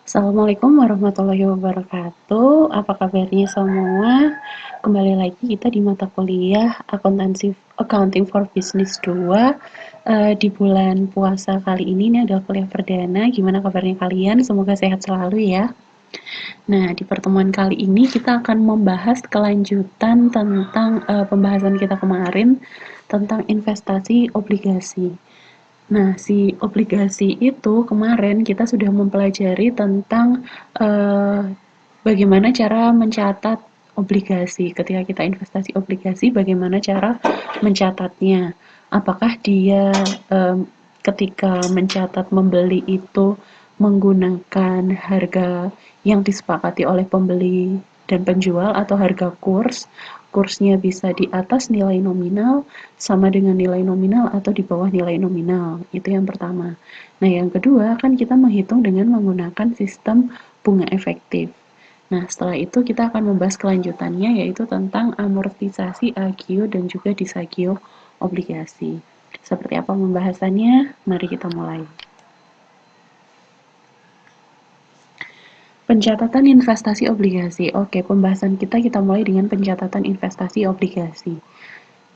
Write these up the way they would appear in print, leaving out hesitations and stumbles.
Assalamualaikum warahmatullahi wabarakatuh. Apa kabarnya semua? Kembali lagi kita di mata kuliah Akuntansi Accounting for Business 2 di bulan puasa kali ini adalah kuliah perdana. Gimana kabarnya kalian? Semoga sehat selalu ya. Nah, di pertemuan kali ini kita akan membahas kelanjutan tentang pembahasan kita kemarin tentang investasi obligasi. Nah, si obligasi itu kemarin kita sudah mempelajari tentang eh, bagaimana cara mencatat obligasi. Ketika kita investasi obligasi, bagaimana cara mencatatnya? Apakah dia ketika mencatat membeli itu menggunakan harga yang disepakati oleh pembeli dan penjual atau harga kurs? Kursnya bisa di atas nilai nominal, sama dengan nilai nominal atau di bawah nilai nominal. Itu yang pertama. Nah, yang kedua kan kita menghitung dengan menggunakan sistem bunga efektif. Nah, setelah itu kita akan membahas kelanjutannya yaitu tentang amortisasi agio dan juga disagio obligasi. Seperti apa pembahasannya? Mari kita mulai. Pencatatan investasi obligasi. Oke, pembahasan kita mulai dengan pencatatan investasi obligasi.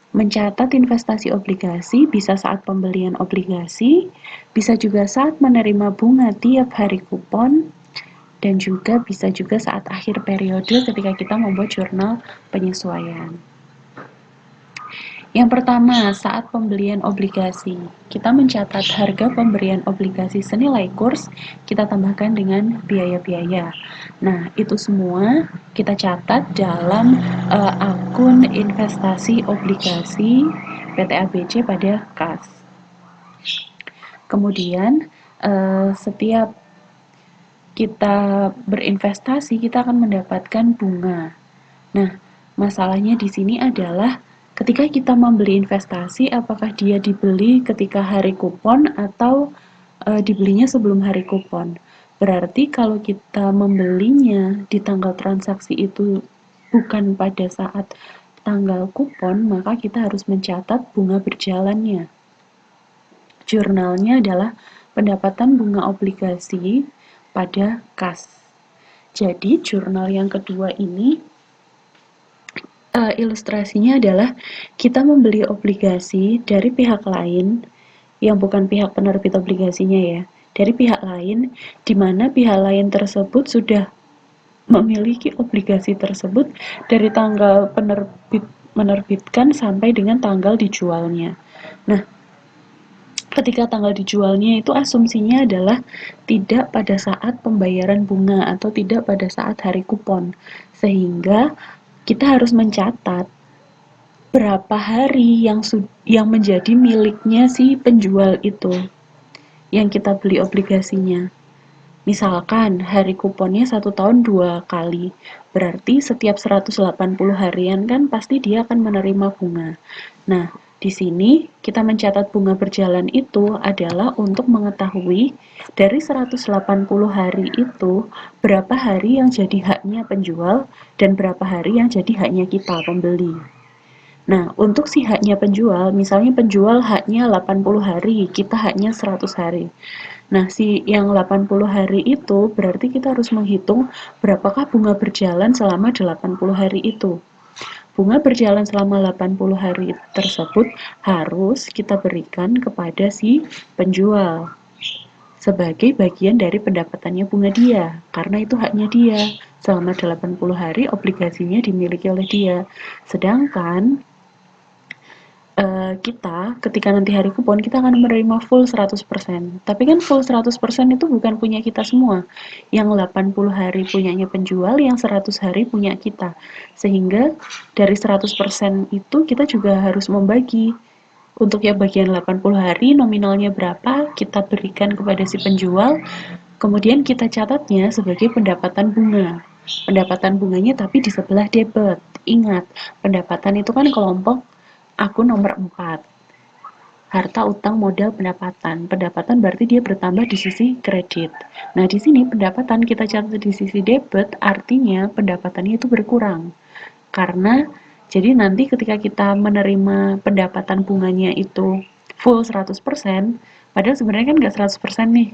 Mencatat investasi obligasi bisa saat pembelian obligasi, bisa juga saat menerima bunga tiap hari kupon, dan bisa juga saat akhir periode ketika kita membuat jurnal penyesuaian. Yang pertama, saat pembelian obligasi, kita mencatat harga pemberian obligasi senilai kurs, kita tambahkan dengan biaya-biaya. Nah, itu semua kita catat dalam akun investasi obligasi PT ABC pada kas. Kemudian, setiap kita berinvestasi, kita akan mendapatkan bunga. Nah, masalahnya di sini adalah ketika kita membeli investasi, apakah dia dibeli ketika hari kupon atau dibelinya sebelum hari kupon. Berarti kalau kita membelinya di tanggal transaksi itu bukan pada saat tanggal kupon, maka kita harus mencatat bunga berjalannya. Jurnalnya adalah pendapatan bunga obligasi pada kas. Jadi, jurnal yang kedua ini ilustrasinya adalah kita membeli obligasi dari pihak lain yang bukan pihak penerbit obligasinya ya, dari pihak lain di mana pihak lain tersebut sudah memiliki obligasi tersebut dari tanggal penerbit menerbitkan sampai dengan tanggal dijualnya. Nah, ketika tanggal dijualnya itu asumsinya adalah tidak pada saat pembayaran bunga atau tidak pada saat hari kupon. Sehingga kita harus mencatat berapa hari yang menjadi miliknya si penjual itu yang kita beli obligasinya. Misalkan hari kuponnya 1 tahun 2 kali, berarti setiap 180 harian kan pasti dia akan menerima bunga. Nah, di sini kita mencatat bunga berjalan itu adalah untuk mengetahui dari 180 hari itu berapa hari yang jadi haknya penjual dan berapa hari yang jadi haknya kita pembeli. Nah, untuk si haknya penjual, misalnya penjual haknya 80 hari, kita haknya 100 hari. Nah, si yang 80 hari itu berarti kita harus menghitung berapakah bunga berjalan selama 80 hari itu. Bunga berjalan selama 80 hari tersebut harus kita berikan kepada si penjual sebagai bagian dari pendapatannya bunga dia, karena itu haknya dia. Selama 80 hari obligasinya dimiliki oleh dia. Sedangkan kita ketika nanti hari kupon kita akan menerima full 100%. Tapi kan full 100% itu bukan punya kita semua. Yang 80 hari punyanya penjual, yang 100 hari punya kita. Sehingga dari 100% itu kita juga harus membagi. Untuk yang bagian 80 hari nominalnya berapa, kita berikan kepada si penjual, kemudian kita catatnya sebagai pendapatan bunga. Pendapatan bunganya tapi di sebelah debit. Ingat, pendapatan itu kan kelompok akun nomor 4. Harta utang modal pendapatan. Pendapatan berarti dia bertambah di sisi kredit. Nah, di sini pendapatan kita catat di sisi debit, artinya pendapatannya itu berkurang. Karena jadi nanti ketika kita menerima pendapatan bunganya itu full 100%, padahal sebenarnya kan nggak 100% nih.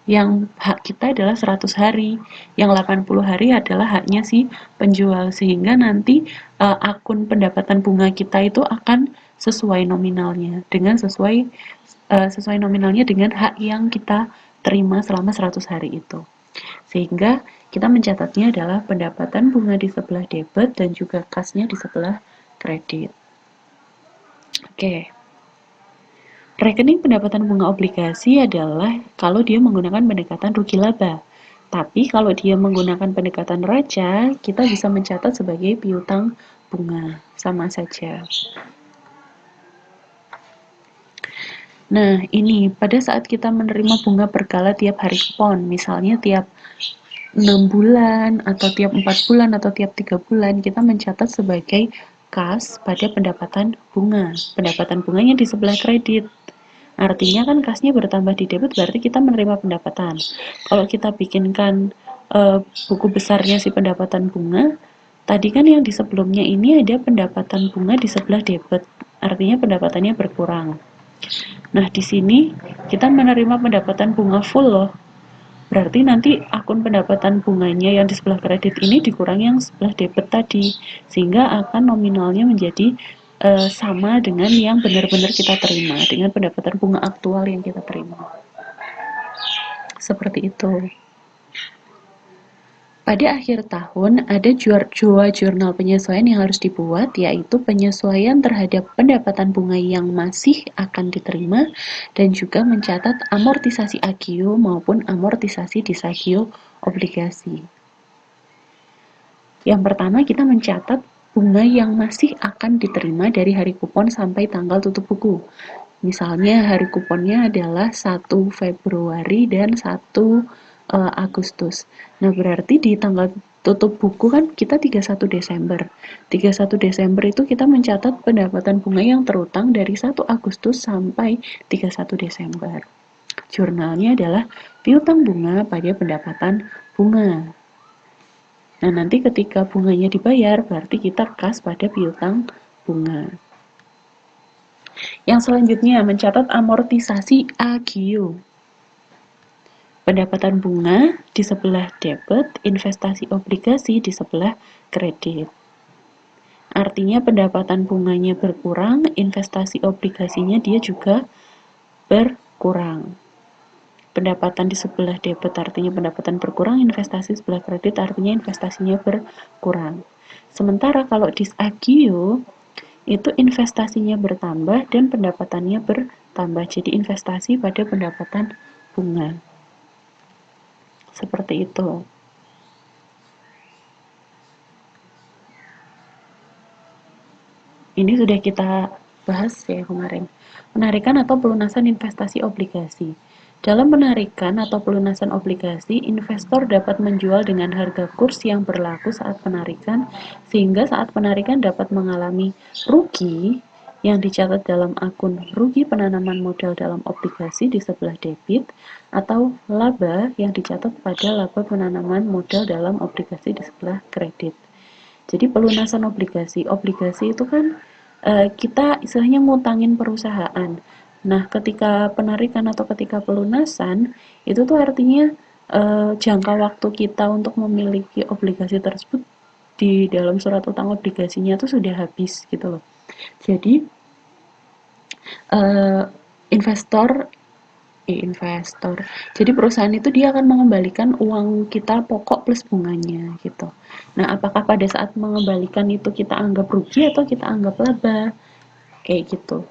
yang hak kita adalah 100 hari, yang 80 hari adalah haknya si penjual, sehingga nanti akun pendapatan bunga kita itu akan sesuai nominalnya, dengan sesuai nominalnya dengan hak yang kita terima selama 100 hari itu. Sehingga kita mencatatnya adalah pendapatan bunga di sebelah debit dan juga kasnya di sebelah kredit. Oke. Rekening pendapatan bunga obligasi adalah kalau dia menggunakan pendekatan rugi laba. Tapi kalau dia menggunakan pendekatan raja, kita bisa mencatat sebagai piutang bunga. Sama saja. Nah, ini pada saat kita menerima bunga berkala tiap hari kupon, misalnya tiap 6 bulan, atau tiap 4 bulan, atau tiap 3 bulan, kita mencatat sebagai kas pada pendapatan bunga. Pendapatan bunganya di sebelah kredit. Artinya kan kasnya bertambah di debit, berarti kita menerima pendapatan. Kalau kita bikinkan buku besarnya si pendapatan bunga, tadi kan yang di sebelumnya ini ada pendapatan bunga di sebelah debit, artinya pendapatannya berkurang. Nah, di sini kita menerima pendapatan bunga full loh. Berarti nanti akun pendapatan bunganya yang di sebelah kredit ini dikurangi yang sebelah debit tadi, sehingga akan nominalnya menjadi sama dengan yang benar-benar kita terima, dengan pendapatan bunga aktual yang kita terima. Seperti itu. Pada akhir tahun, ada dua jurnal penyesuaian yang harus dibuat, yaitu penyesuaian terhadap pendapatan bunga yang masih akan diterima, dan juga mencatat amortisasi agio maupun amortisasi disagio obligasi. Yang pertama, kita mencatat bunga yang masih akan diterima dari hari kupon sampai tanggal tutup buku. Misalnya hari kuponnya adalah 1 Februari dan 1 Agustus. Nah, berarti di tanggal tutup buku kan kita 31 Desember. 31 Desember itu kita mencatat pendapatan bunga yang terutang dari 1 Agustus sampai 31 Desember. Jurnalnya adalah piutang bunga pada pendapatan bunga. Nah, nanti ketika bunganya dibayar, berarti kita kas pada piutang bunga. Yang selanjutnya, mencatat amortisasi agio. Pendapatan bunga di sebelah debit, investasi obligasi di sebelah kredit. Artinya pendapatan bunganya berkurang, investasi obligasinya dia juga berkurang. Pendapatan di sebelah debit artinya pendapatan berkurang, investasi sebelah kredit artinya investasinya berkurang. Sementara kalau disagio itu investasinya bertambah dan pendapatannya bertambah, jadi investasi pada pendapatan bunga. Seperti itu. Ini sudah kita bahas ya kemarin. Penarikan atau pelunasan investasi obligasi. Dalam penarikan atau pelunasan obligasi, investor dapat menjual dengan harga kurs yang berlaku saat penarikan, sehingga saat penarikan dapat mengalami rugi yang dicatat dalam akun rugi penanaman modal dalam obligasi di sebelah debit, atau laba yang dicatat pada laba penanaman modal dalam obligasi di sebelah kredit. Jadi pelunasan obligasi, obligasi itu kan kita istilahnya ngutangin perusahaan. Nah, ketika penarikan atau ketika pelunasan, itu tuh artinya jangka waktu kita untuk memiliki obligasi tersebut di dalam surat utang obligasinya tuh sudah habis gitu loh. Jadi investor investor. Jadi perusahaan itu dia akan mengembalikan uang kita pokok plus bunganya gitu. Nah, apakah pada saat mengembalikan itu kita anggap rugi atau kita anggap laba? Kayak gitu.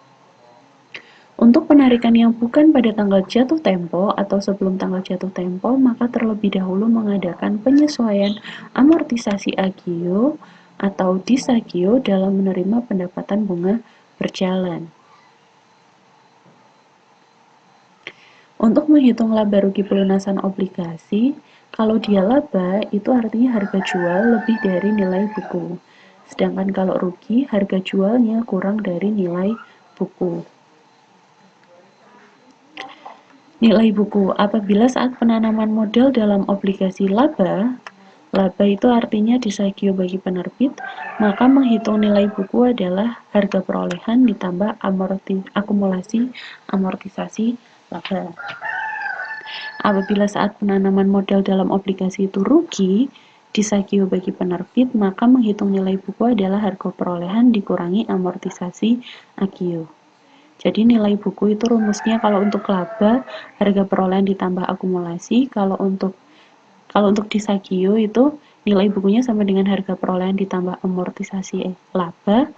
Untuk penarikan yang bukan pada tanggal jatuh tempo atau sebelum tanggal jatuh tempo, maka terlebih dahulu mengadakan penyesuaian amortisasi agio atau disagio dalam menerima pendapatan bunga berjalan. Untuk menghitung laba rugi pelunasan obligasi, kalau dia laba itu artinya harga jual lebih dari nilai buku. Sedangkan kalau rugi, harga jualnya kurang dari nilai buku. Nilai buku, apabila saat penanaman modal dalam obligasi laba itu artinya disagio bagi penerbit, maka menghitung nilai buku adalah harga perolehan ditambah akumulasi amortisasi laba. Apabila saat penanaman modal dalam obligasi itu rugi, disagio bagi penerbit, maka menghitung nilai buku adalah harga perolehan dikurangi amortisasi agio. Jadi nilai buku itu rumusnya kalau untuk laba harga perolehan ditambah akumulasi, kalau untuk disagio itu nilai bukunya sama dengan harga perolehan ditambah amortisasi laba.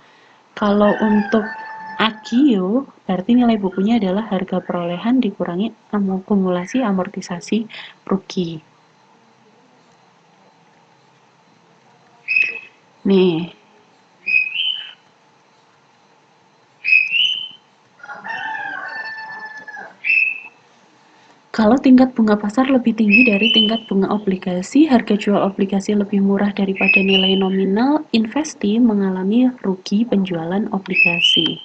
Kalau untuk agio berarti nilai bukunya adalah harga perolehan dikurangi akumulasi amortisasi rugi. Nih, kalau tingkat bunga pasar lebih tinggi dari tingkat bunga obligasi, harga jual obligasi lebih murah daripada nilai nominal, investi mengalami rugi penjualan obligasi.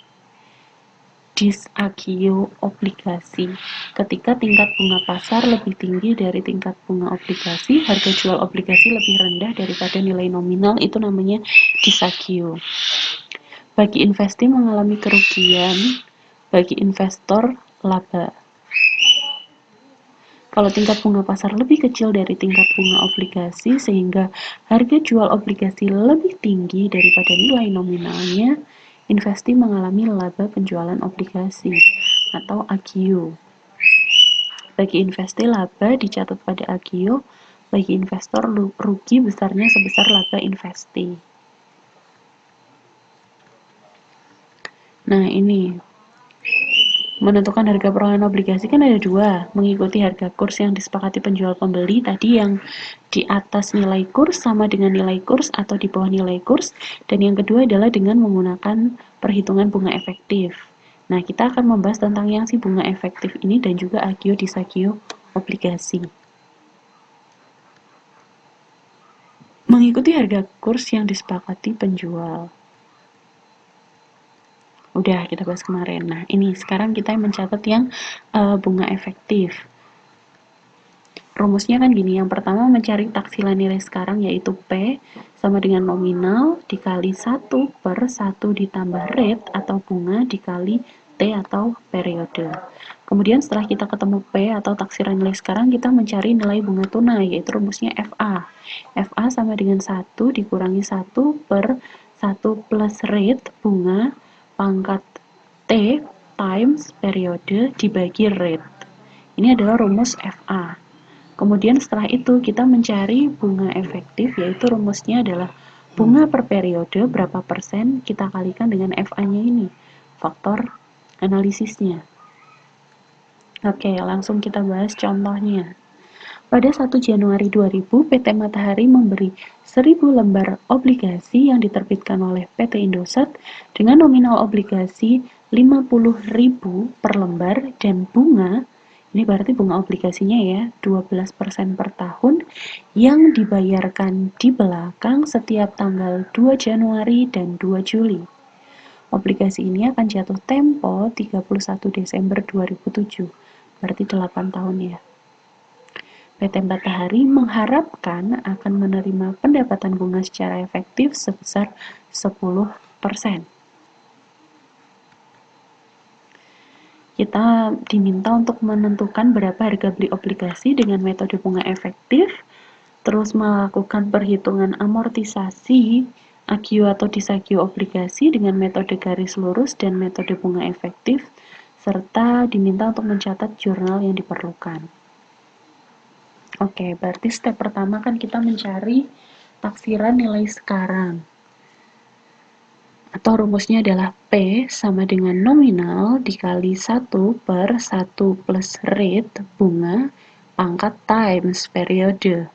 Disagio obligasi. Ketika tingkat bunga pasar lebih tinggi dari tingkat bunga obligasi, harga jual obligasi lebih rendah daripada nilai nominal, itu namanya disagio. Bagi investi mengalami kerugian, bagi investor laba. Kalau tingkat bunga pasar lebih kecil dari tingkat bunga obligasi sehingga harga jual obligasi lebih tinggi daripada nilai nominalnya, investi mengalami laba penjualan obligasi atau agio. Bagi investi laba dicatat pada agio, bagi investor rugi besarnya sebesar laba investi. Nah, ini menentukan harga perolehan obligasi kan ada dua, mengikuti harga kurs yang disepakati penjual pembeli tadi yang di atas nilai kurs sama dengan nilai kurs atau di bawah nilai kurs, dan yang kedua adalah dengan menggunakan perhitungan bunga efektif. Nah, kita akan membahas tentang yang si bunga efektif ini dan juga agio disagio obligasi. Mengikuti harga kurs yang disepakati penjual. Udah kita bahas kemarin. Nah, ini sekarang kita mencatat yang bunga efektif. Rumusnya kan gini, yang pertama mencari taksilan nilai sekarang yaitu P sama dengan nominal dikali 1 per 1 ditambah rate atau bunga dikali T atau periode. Kemudian setelah kita ketemu P atau taksiran nilai sekarang, kita mencari nilai bunga tunai yaitu rumusnya FA. FA sama dengan 1 dikurangi 1 per 1 plus rate bunga pangkat T times periode dibagi rate. Ini adalah rumus FA. Kemudian setelah itu kita mencari bunga efektif, yaitu rumusnya adalah bunga per periode berapa persen kita kalikan dengan FA-nya ini, faktor analisisnya. Oke, langsung kita bahas contohnya. Pada 1 Januari 2000, PT Matahari memberi 1000 lembar obligasi yang diterbitkan oleh PT Indosat dengan nominal obligasi 50.000 per lembar dan bunga, ini berarti bunga obligasinya ya, 12% per tahun yang dibayarkan di belakang setiap tanggal 2 Januari dan 2 Juli. Obligasi ini akan jatuh tempo 31 Desember 2007, berarti 8 tahun ya. PT Matahari mengharapkan akan menerima pendapatan bunga secara efektif sebesar 10%. Kita diminta untuk menentukan berapa harga beli obligasi dengan metode bunga efektif, terus melakukan perhitungan amortisasi agio atau disagio obligasi dengan metode garis lurus dan metode bunga efektif, serta diminta untuk mencatat jurnal yang diperlukan. Oke, berarti step pertama kan kita mencari taksiran nilai sekarang. Atau rumusnya adalah P sama dengan nominal dikali 1 per 1 plus rate bunga pangkat times periode.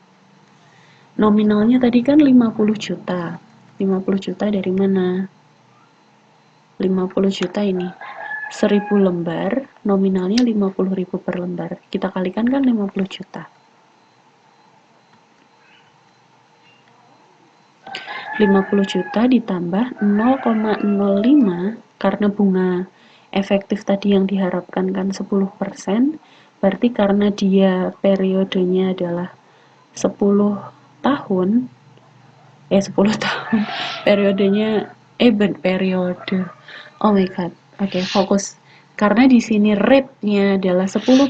Nominalnya tadi kan 50 juta. 50 juta dari mana? 50 juta ini. 1000 lembar, nominalnya 50.000 per lembar. Kita kalikan kan 50 juta. 50 juta ditambah 0,05 karena bunga efektif tadi yang diharapkan kan 10%, berarti karena dia periodenya adalah 10 tahun, 10 tahun, periodenya, periode, oh my god, oke, fokus. Karena di sini rate-nya adalah 10%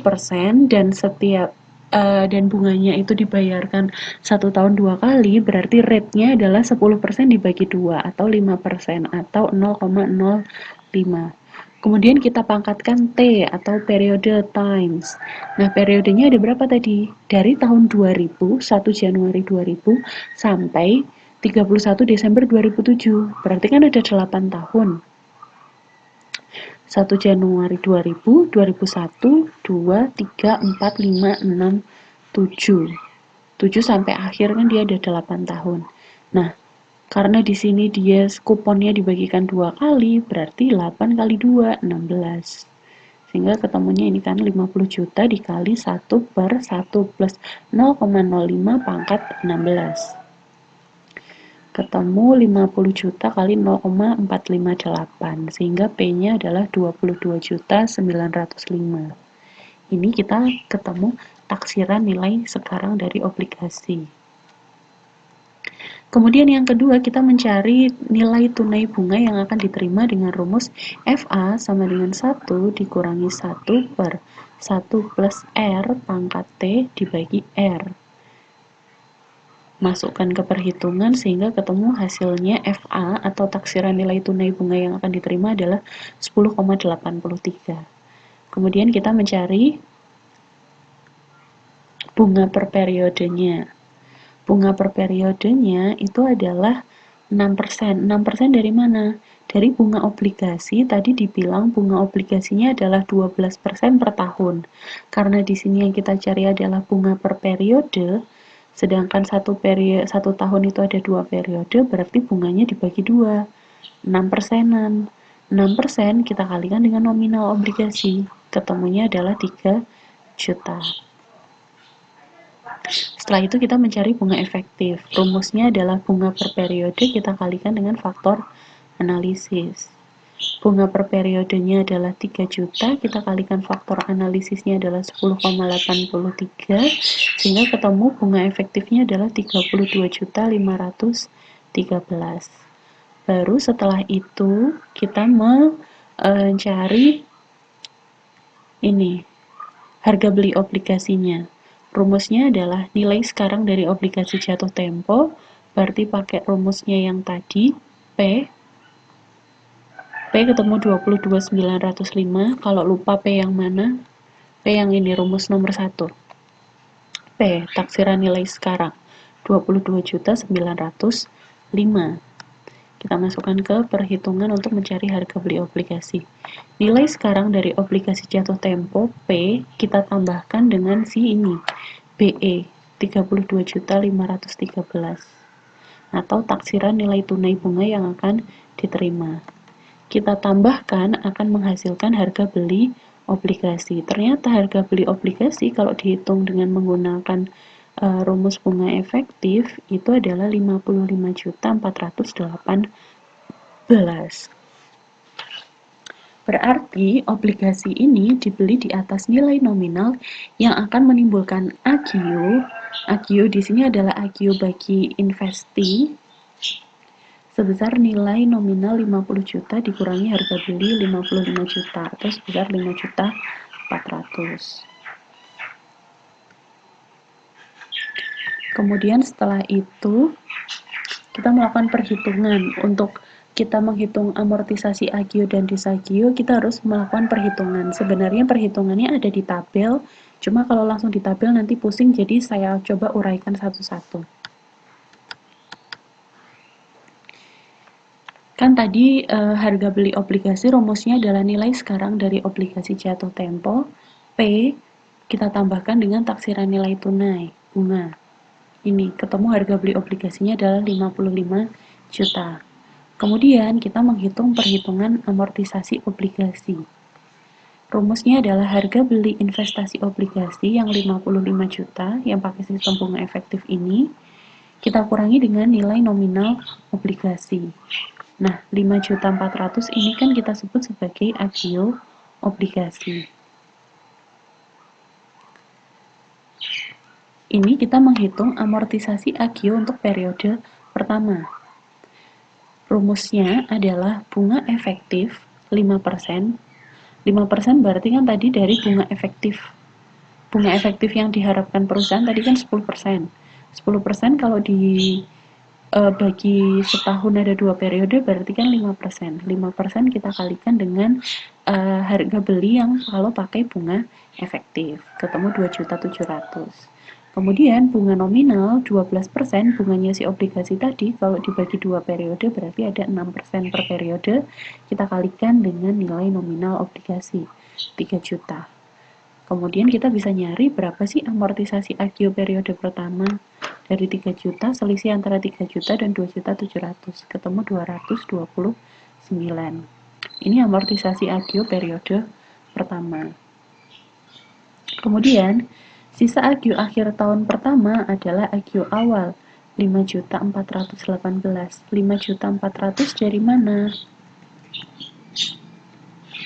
dan setiap dan bunganya itu dibayarkan 1 tahun 2 kali, berarti rate-nya adalah 10% dibagi 2 atau 5% atau 0,05. Kemudian kita pangkatkan T atau periode times. Nah, periodenya ada berapa tadi? Dari tahun 2000, 1 Januari 2000 sampai 31 Desember 2007. Berarti kan ada 8 tahun. 1 Januari 2000, 2001, 2, 3, 4, 5, 6, 7. 7 sampai akhir kan dia ada 8 tahun. Nah, karena di sini dia kuponnya dibagikan 2 kali, berarti 8 kali 2, 16. Sehingga ketemunya ini kan 50 juta dikali 1 per 1 plus 0,05 pangkat 16. Ketemu 50 juta kali 0,458, sehingga P-nya adalah 22.905. Ini kita ketemu taksiran nilai sekarang dari obligasi. Kemudian yang kedua, kita mencari nilai tunai bunga yang akan diterima dengan rumus FA sama dengan 1 dikurangi 1 per 1 plus R pangkat T dibagi R. Masukkan ke perhitungan sehingga ketemu hasilnya FA atau taksiran nilai tunai bunga yang akan diterima adalah 10,83. Kemudian kita mencari bunga per periodenya. Bunga per periodenya itu adalah 6%. 6% dari mana? Dari bunga obligasi, tadi dibilang bunga obligasinya adalah 12% per tahun. Karena di sini yang kita cari adalah bunga per periode, sedangkan satu tahun itu ada 2 periode, berarti bunganya dibagi 2, 6%-an. 6% kita kalikan dengan nominal obligasi, ketemunya adalah 3 juta. Setelah itu kita mencari bunga efektif. Rumusnya adalah bunga per periode kita kalikan dengan faktor analisis. Bunga per periodenya adalah 3 juta, kita kalikan faktor analisisnya adalah 10,83, sehingga ketemu bunga efektifnya adalah 32.513. Baru setelah itu kita mencari ini harga beli obligasinya. Rumusnya adalah nilai sekarang dari obligasi jatuh tempo, berarti pakai rumusnya yang tadi, P ketemu 22.905. Kalau lupa P yang mana? P yang ini, rumus nomor 1. P, taksiran nilai sekarang, 22.905. Kita masukkan ke perhitungan untuk mencari harga beli obligasi. Nilai sekarang dari obligasi jatuh tempo, P, kita tambahkan dengan si ini, BE, 32.513. Atau taksiran nilai tunai bunga yang akan diterima. Kita tambahkan akan menghasilkan harga beli obligasi. Ternyata harga beli obligasi kalau dihitung dengan menggunakan rumus bunga efektif itu adalah 55.418. Berarti obligasi ini dibeli di atas nilai nominal yang akan menimbulkan agio. Agio di sini adalah agio bagi investi sebesar nilai nominal 50 juta dikurangi harga beli 55 juta atau sebesar 5.400.000. Kemudian setelah itu kita melakukan perhitungan. Untuk kita menghitung amortisasi agio dan disagio, kita harus melakukan perhitungan. Sebenarnya perhitungannya ada di tabel, cuma kalau langsung di tabel nanti pusing, jadi saya coba uraikan satu-satu. Kan tadi harga beli obligasi rumusnya adalah nilai sekarang dari obligasi jatuh tempo, P, kita tambahkan dengan taksiran nilai tunai, bunga. Ini, ketemu harga beli obligasinya adalah 55 juta. Kemudian kita menghitung perhitungan amortisasi obligasi. Rumusnya adalah harga beli investasi obligasi yang 55 juta, yang pakai sistem bunga efektif ini, kita kurangi dengan nilai nominal obligasi. Nah, 5.400.000 ini kan kita sebut sebagai agio obligasi. Ini kita menghitung amortisasi agio untuk periode pertama. Rumusnya adalah bunga efektif 5%. 5% berarti kan tadi dari bunga efektif. bunga efektif yang diharapkan perusahaan tadi kan 10%. 10% kalau bagi setahun ada 2 periode berarti kan 5%. 5% kita kalikan dengan harga beli yang kalau pakai bunga efektif, ketemu 2.700.000. Kemudian bunga nominal 12%, bunganya si obligasi tadi kalau dibagi 2 periode berarti ada 6% per periode, kita kalikan dengan nilai nominal obligasi 3 juta. Kemudian kita bisa nyari berapa sih amortisasi agio periode pertama. Dari 3 juta, selisih antara 3 juta dan 2.700.000, ketemu 229. Ini amortisasi agio periode pertama. Kemudian, sisa agio akhir tahun pertama adalah agio awal, 5.418. 5.400 dari mana?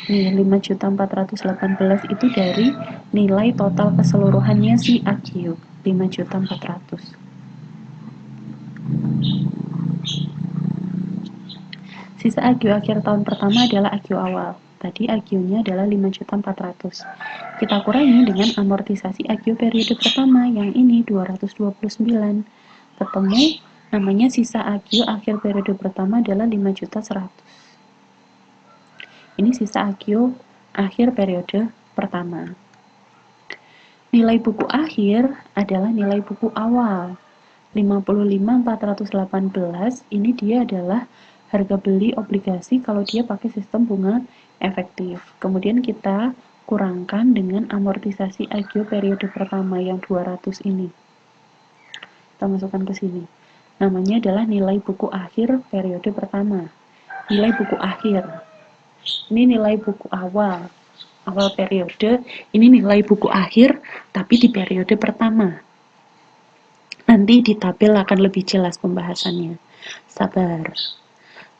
Nih, 5.418 itu dari nilai total keseluruhannya si agio, 5.400. Sisa agio akhir tahun pertama adalah agio awal. Tadi agionya adalah 5.400. Kita kurangi dengan amortisasi agio periode pertama yang ini 229. Ketemu namanya sisa agio akhir periode pertama adalah 5.100. Ini sisa agio akhir periode pertama. Nilai buku akhir adalah nilai buku awal. 55.418 ini dia adalah harga beli obligasi kalau dia pakai sistem bunga efektif. Kemudian kita kurangkan dengan amortisasi agio periode pertama yang 200 ini. Kita masukkan ke sini. Namanya adalah nilai buku akhir periode pertama. Nilai buku akhir. Ini nilai buku awal. Awal periode, ini nilai buku akhir tapi di periode pertama. Nanti di tabel akan lebih jelas pembahasannya. Sabar.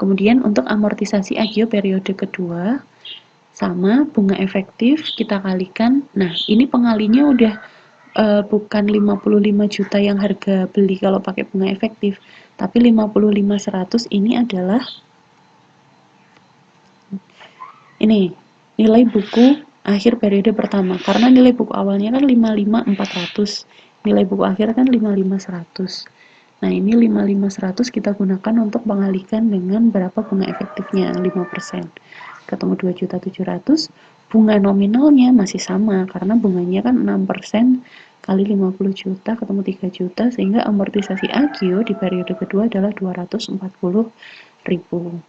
Kemudian untuk amortisasi agio periode kedua, sama bunga efektif kita kalikan. Nah, ini pengalinya udah bukan 55 juta yang harga beli kalau pakai bunga efektif, tapi 55.100 ini adalah ini nilai buku akhir periode pertama. Karena nilai buku awalnya kan 55.400. Nilai buku akhir kan 55.100. Nah, ini 55.100 kita gunakan untuk mengalihkan dengan berapa bunga efektifnya, 5%. Ketemu 2.700.000, bunga nominalnya masih sama, karena bunganya kan 6% kali 50 juta, ketemu 3 juta, sehingga amortisasi agio di periode kedua adalah 240.000.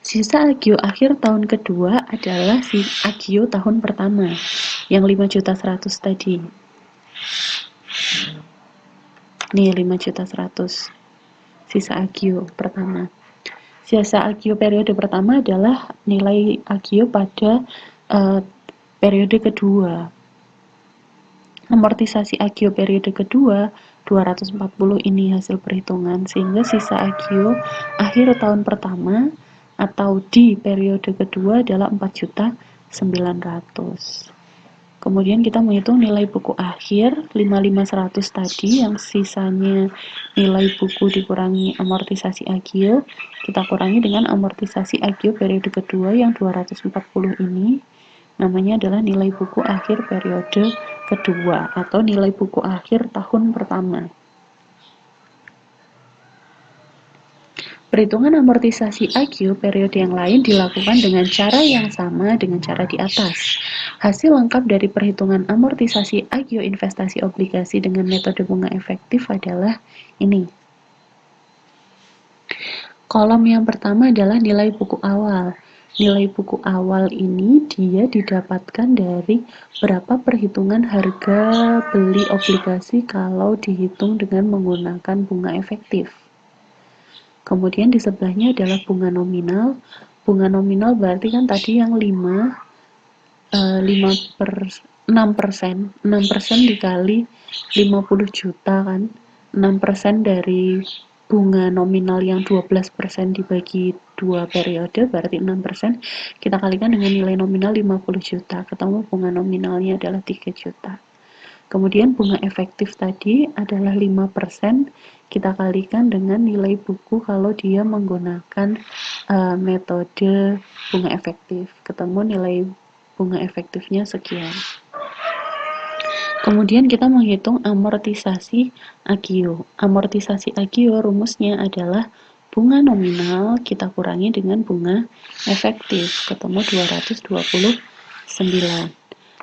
Sisa agio akhir tahun kedua adalah si agio tahun pertama, yang 5.100.000 tadi. Nih 5.100.000 sisa agio pertama. Sisa agio periode pertama adalah nilai agio pada periode kedua. Amortisasi agio periode kedua 240 ini hasil perhitungan, sehingga sisa agio akhir tahun pertama atau di periode kedua adalah 4.900.000. Kemudian kita menghitung nilai buku akhir 55.100 tadi, yang sisanya nilai buku dikurangi amortisasi agio, kita kurangi dengan amortisasi agio periode kedua yang 240 ini, namanya adalah nilai buku akhir periode kedua atau nilai buku akhir tahun pertama. Perhitungan amortisasi agio periode yang lain dilakukan dengan cara yang sama dengan cara di atas. Hasil lengkap dari perhitungan amortisasi agio investasi obligasi dengan metode bunga efektif adalah ini. Kolom yang pertama adalah nilai buku awal. Nilai buku awal ini dia didapatkan dari berapa perhitungan harga beli obligasi kalau dihitung dengan menggunakan bunga efektif. Kemudian di sebelahnya adalah bunga nominal. Bunga nominal berarti kan tadi yang 6% dikali 50 juta kan. 6% dari bunga nominal yang 12% dibagi 2 periode berarti 6%. Kita kalikan dengan nilai nominal 50 juta. Ketemu bunga nominalnya adalah 3 juta. Kemudian bunga efektif tadi adalah 5%, kita kalikan dengan nilai buku kalau dia menggunakan metode bunga efektif. Ketemu nilai bunga efektifnya sekian. Kemudian kita menghitung amortisasi agio. Amortisasi agio rumusnya adalah bunga nominal kita kurangi dengan bunga efektif, ketemu 229.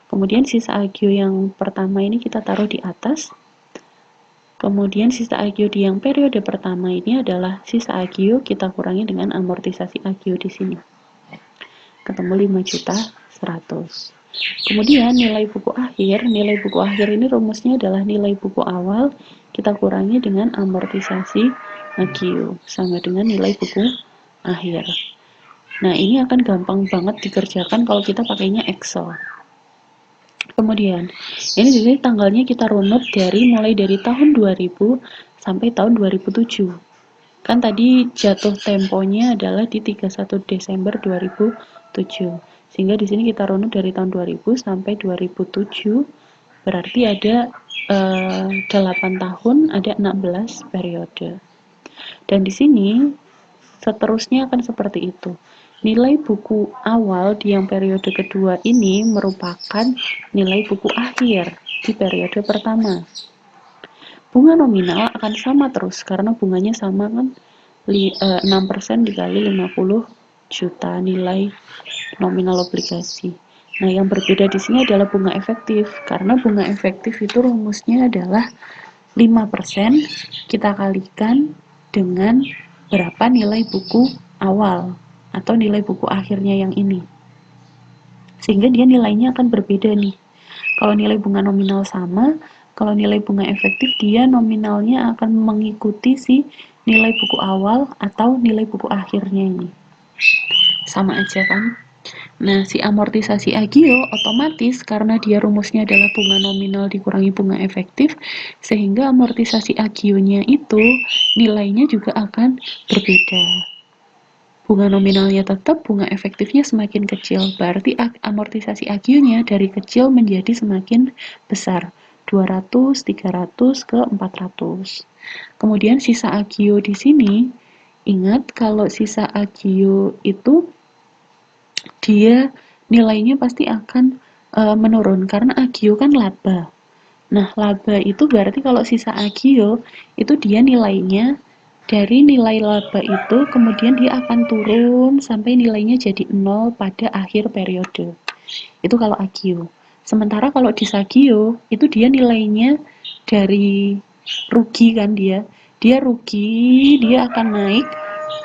Kemudian sisa agio yang pertama ini kita taruh di atas. Kemudian sisa agio di yang periode pertama ini adalah sisa agio kita kurangi dengan amortisasi agio di sini. Ketemu 5.100.000. Kemudian nilai buku akhir ini rumusnya adalah nilai buku awal kita kurangi dengan amortisasi agio sama dengan nilai buku akhir. Nah, ini akan gampang banget dikerjakan kalau kita pakainya Excel. Kemudian, ini di sini tanggalnya kita runut mulai dari tahun 2000 sampai tahun 2007. Kan tadi jatuh temponya adalah di 31 Desember 2007. Sehingga di sini kita runut dari tahun 2000 sampai 2007, berarti ada 8 tahun, ada 16 periode. Dan di sini seterusnya akan seperti itu. Nilai buku awal di yang periode kedua ini merupakan nilai buku akhir di periode pertama. Bunga nominal akan sama terus karena bunganya sama kan, 6% dikali 50 juta nilai nominal obligasi. Nah, yang berbeda di sini adalah bunga efektif, karena bunga efektif itu rumusnya adalah 5% kita kalikan dengan berapa nilai buku awal atau nilai buku akhirnya yang ini. Sehingga dia nilainya akan berbeda nih. Kalau nilai bunga nominal sama, kalau nilai bunga efektif dia nominalnya akan mengikuti si nilai buku awal atau nilai buku akhirnya ini. Sama aja kan? Nah, si amortisasi agio otomatis karena dia rumusnya adalah bunga nominal dikurangi bunga efektif, sehingga amortisasi agionya itu nilainya juga akan berbeda. Bunga nominalnya tetap, bunga efektifnya semakin kecil. Berarti amortisasi agionya dari kecil menjadi semakin besar. 200, 300 ke 400. Kemudian sisa agio di sini, ingat kalau sisa agio itu dia nilainya pasti akan menurun karena agio kan laba. Nah, laba itu berarti kalau sisa agio itu dia nilainya dari nilai laba itu kemudian dia akan turun sampai nilainya jadi 0 pada akhir periode. Itu kalau agio. Sementara kalau disagio itu dia nilainya dari rugi kan dia. Dia rugi, dia akan naik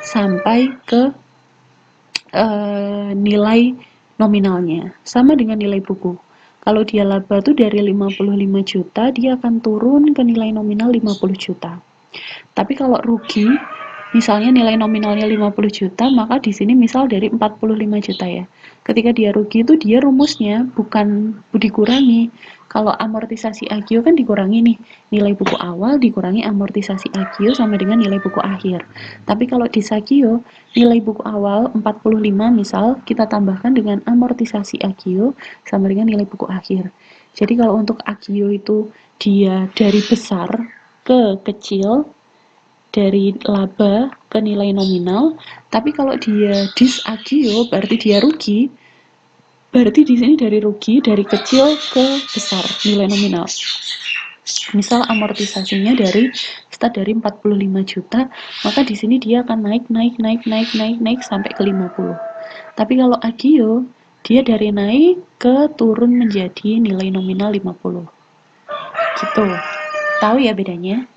sampai ke nilai nominalnya. Sama dengan nilai buku. Kalau dia laba tuh dari 55 juta, dia akan turun ke nilai nominal 50 juta. Tapi kalau rugi, misalnya nilai nominalnya 50 juta, maka di sini misal dari 45 juta ya. Ketika dia rugi itu dia rumusnya bukan dikurangi. Kalau amortisasi agio kan dikurangi nih, nilai buku awal dikurangi amortisasi agio sama dengan nilai buku akhir. Tapi kalau di sagio, nilai buku awal 45 misal kita tambahkan dengan amortisasi agio sama dengan nilai buku akhir. Jadi kalau untuk agio itu dia dari besar ke kecil, dari laba ke nilai nominal, tapi kalau dia disagio berarti dia rugi. Berarti di sini dari rugi dari kecil ke besar nilai nominal. Misal amortisasinya dari start dari 45 juta, maka di sini dia akan naik sampai ke 50. Tapi kalau agio, dia dari naik ke turun menjadi nilai nominal 50. Gitu. Tahu ya bedanya?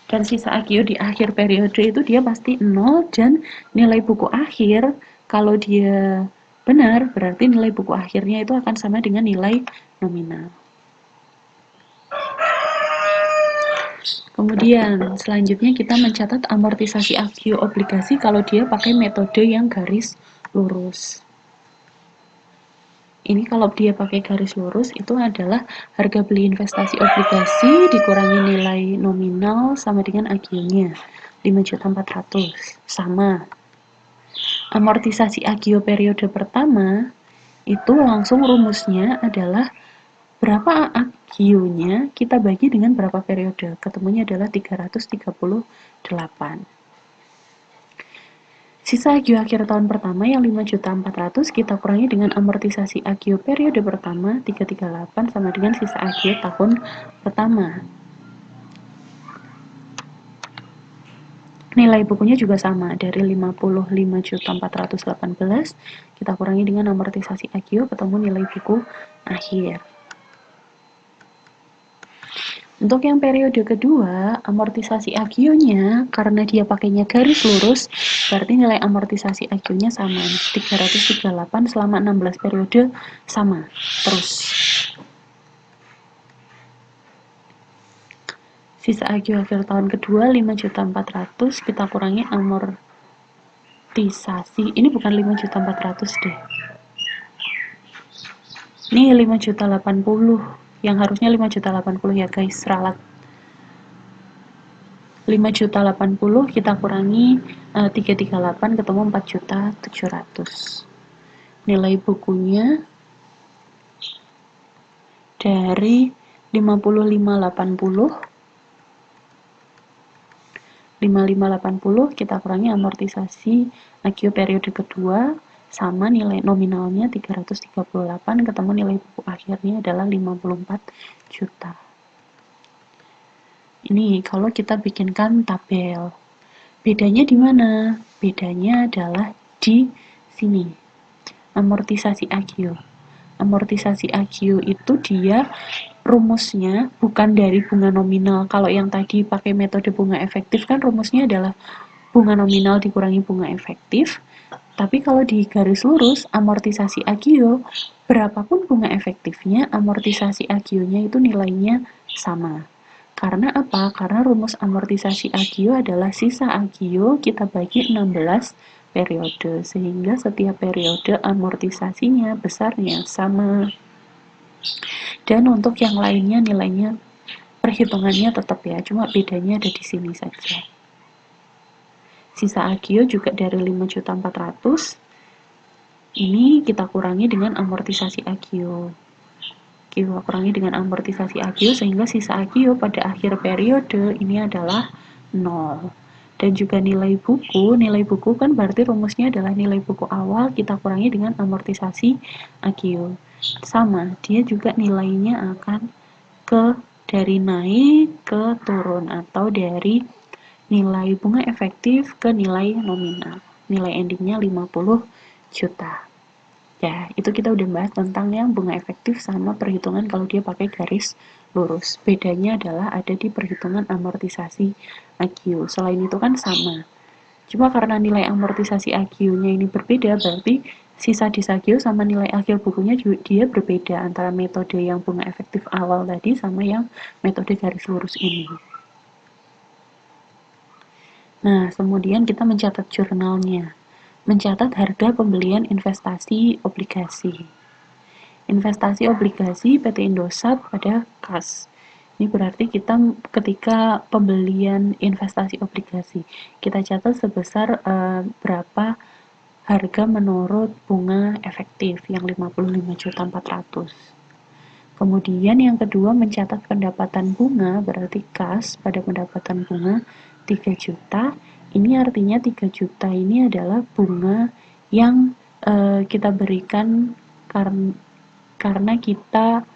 Dan sisa agio di akhir periode itu dia pasti 0 dan nilai buku akhir kalau dia benar berarti nilai buku akhirnya itu akan sama dengan nilai nominal. Kemudian selanjutnya kita mencatat amortisasi agio obligasi kalau dia pakai metode yang garis lurus. Ini kalau dia pakai garis lurus itu adalah harga beli investasi obligasi dikurangi nilai nominal sama dengan agionya 5.400.000 sama. Amortisasi agio periode pertama itu langsung rumusnya adalah berapa agionya kita bagi dengan berapa periode. Ketemunya adalah 338. Sisa agio akhir tahun pertama yang 5.400.000 kita kurangi dengan amortisasi agio periode pertama 338 sama dengan sisa agio tahun pertama. Nilai bukunya juga sama, dari 55.418.000 kita kurangi dengan amortisasi agio ketemu nilai buku akhir. Untuk yang periode kedua, amortisasi agionya karena dia pakainya garis lurus, berarti nilai amortisasi agionya sama, 338 selama 16 periode sama terus. Sisa agio akhir tahun kedua 5.400.000 kita kurangi amortisasi. Ini bukan 5.400.000 deh. Ini 5.080.000 yang harusnya 5.080.000 ya guys, ralat. 5.080.000 kita kurangi 338 ketemu 4.700.000. Nilai bukunya dari 5580 kita kurangi amortisasi agio periode kedua sama nilai nominalnya 338 ketemu nilai buku akhirnya adalah 54 juta. Ini kalau kita bikinkan tabel. Bedanya di mana? Bedanya adalah di sini. Amortisasi agio. Amortisasi agio itu dia rumusnya bukan dari bunga nominal. Kalau yang tadi pakai metode bunga efektif kan rumusnya adalah bunga nominal dikurangi bunga efektif. Tapi kalau di garis lurus amortisasi agio, berapapun bunga efektifnya, amortisasi agionya itu nilainya sama. Karena apa? Karena rumus amortisasi agio adalah sisa agio kita bagi 16 periode, sehingga setiap periode amortisasinya besarnya sama. Dan untuk yang lainnya nilainya perhitungannya tetap ya, cuma bedanya ada di sini saja. Sisa agio juga dari 5.400.000 ini kita kurangi dengan amortisasi agio. Kita kurangi dengan amortisasi agio sehingga sisa agio pada akhir periode ini adalah 0. Dan juga nilai buku kan berarti rumusnya adalah nilai buku awal kita kurangi dengan amortisasi agio. Sama, dia juga nilainya akan dari naik ke turun atau dari nilai bunga efektif ke nilai nominal. Nilai endingnya 50 juta. Ya, itu kita udah bahas tentang yang bunga efektif sama perhitungan kalau dia pakai garis lurus. Bedanya adalah ada di perhitungan amortisasi agio. Selain itu kan sama. Cuma karena nilai amortisasi agionya ini berbeda, berarti sisa disagio sama nilai akhir bukunya juga dia berbeda antara metode yang bunga efektif awal tadi sama yang metode garis lurus ini. Nah, kemudian kita mencatat jurnalnya. Mencatat harga pembelian investasi obligasi. Investasi obligasi PT Indosat pada kas. Ini berarti kita ketika pembelian investasi obligasi, kita catat sebesar berapa harga menurut bunga efektif yang 55.400.000. Kemudian yang kedua mencatat pendapatan bunga, berarti kas pada pendapatan bunga 3 juta. Ini artinya 3 juta ini adalah bunga yang kita berikan karena kita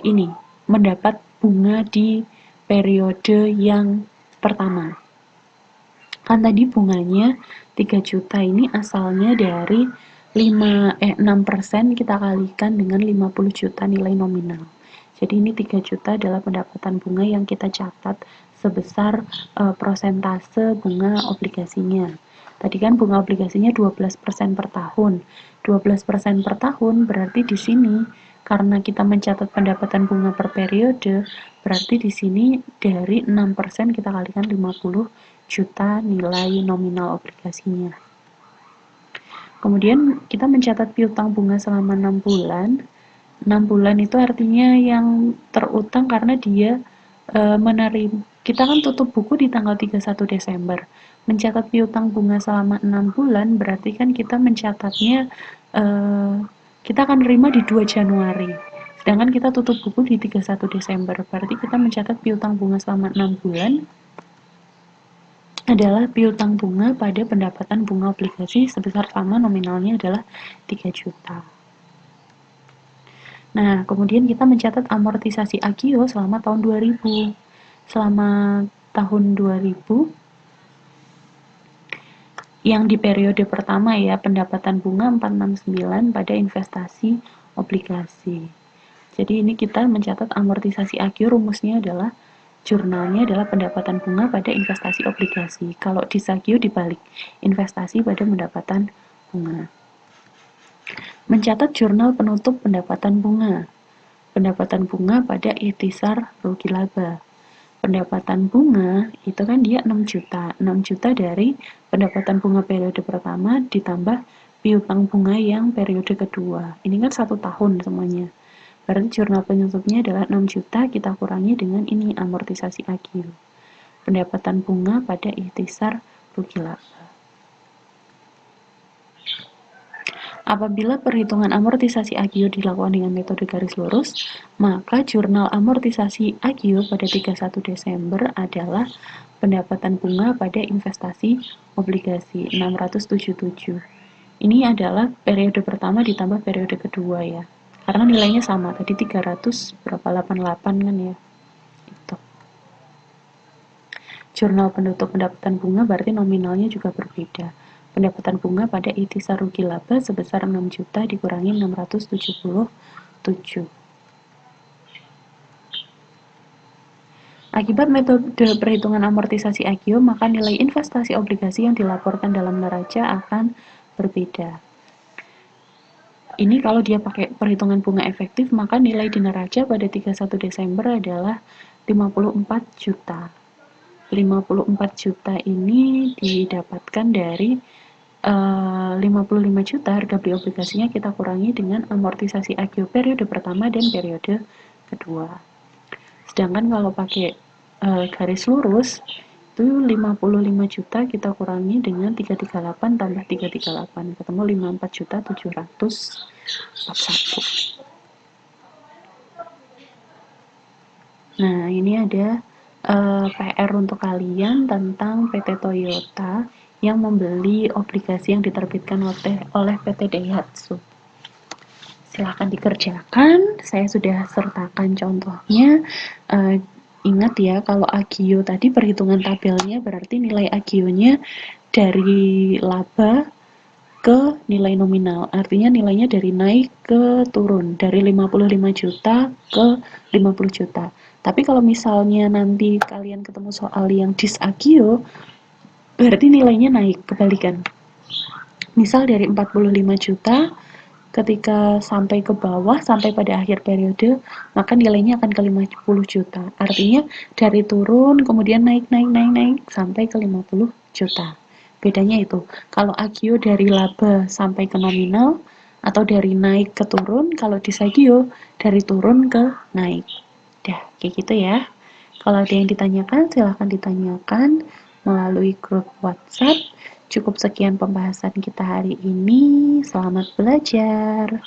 ini mendapat bunga di periode yang pertama. Kan tadi bunganya 3 juta ini asalnya dari 6% kita kalikan dengan 50 juta nilai nominal. Jadi ini 3 juta adalah pendapatan bunga yang kita catat sebesar prosentase bunga obligasinya. Tadi kan bunga obligasinya 12% per tahun. 12% per tahun berarti di sini karena kita mencatat pendapatan bunga per periode, berarti di sini dari 6% kita kalikan 50 juta nilai nominal obligasinya. Kemudian kita mencatat piutang bunga selama 6 bulan. 6 bulan itu artinya yang terutang karena dia menerima, kita kan tutup buku di tanggal 31 Desember. Mencatat piutang bunga selama 6 bulan berarti kan kita mencatatnya kita akan terima di 2 Januari. Sedangkan kita tutup buku di 31 Desember. Berarti kita mencatat piutang bunga selama 6 bulan adalah piutang bunga pada pendapatan bunga obligasi sebesar sama nominalnya adalah 3 juta. Nah, kemudian kita mencatat amortisasi AGIO selama tahun 2000. Selama tahun 2000 yang di periode pertama ya, pendapatan bunga 469 pada investasi obligasi. Jadi ini kita mencatat amortisasi AGIO, rumusnya adalah jurnalnya adalah pendapatan bunga pada investasi obligasi. Kalau di SAGIO dibalik, investasi pada pendapatan bunga. Mencatat jurnal penutup pendapatan bunga. Pendapatan bunga pada ikhtisar rugi laba. Pendapatan bunga itu kan dia 6 juta. 6 juta dari pendapatan bunga periode pertama ditambah piutang bunga yang periode kedua. Ini kan 1 tahun semuanya. Berarti jurnal penutupnya adalah 6 juta, kita kurangi dengan ini amortisasi AGIO. Pendapatan bunga pada ikhtisar rugi laba. Apabila perhitungan amortisasi AGIO dilakukan dengan metode garis lurus, maka jurnal amortisasi AGIO pada 31 Desember adalah pendapatan bunga pada investasi obligasi 677. Ini adalah periode pertama ditambah periode kedua ya. Karena nilainya sama, tadi 300 berapa 88 kan ya. Itu. Jurnal penutup pendapatan bunga berarti nominalnya juga berbeda. Pendapatan bunga pada ikhtisar rugi laba sebesar 6 juta dikurangi 677. Akibat metode perhitungan amortisasi AGIO, maka nilai investasi obligasi yang dilaporkan dalam neraca akan berbeda. Ini kalau dia pakai perhitungan bunga efektif, maka nilai di neraca pada 31 Desember adalah 54 juta. 54 juta ini didapatkan dari 55 juta harga beli obligasinya kita kurangi dengan amortisasi AGIO periode pertama dan periode kedua. Sedangkan kalau pakai garis lurus itu 55 juta kita kurangi dengan 338 tambah 338 ketemu 54 juta 741. Nah, ini ada PR untuk kalian tentang PT Toyota yang membeli obligasi yang diterbitkan oleh PT Daihatsu. Silahkan dikerjakan, saya sudah sertakan contohnya. Ingat ya, kalau AGIO tadi perhitungan tabelnya berarti nilai AGIO-nya dari laba ke nilai nominal. Artinya nilainya dari naik ke turun, dari 55 juta ke 50 juta. Tapi kalau misalnya nanti kalian ketemu soal yang dis-AGIO, berarti nilainya naik, kebalikan. Misal dari 45 juta, ketika sampai ke bawah, sampai pada akhir periode, maka nilainya akan ke 50 juta. Artinya dari turun, kemudian naik, sampai ke 50 juta. Bedanya itu, kalau AGIO dari laba sampai ke nominal, atau dari naik ke turun, kalau di SAGIO dari turun ke naik. Dah, kayak gitu ya. Kalau ada yang ditanyakan, silahkan ditanyakan melalui grup WhatsApp. Cukup sekian pembahasan kita hari ini. Selamat belajar.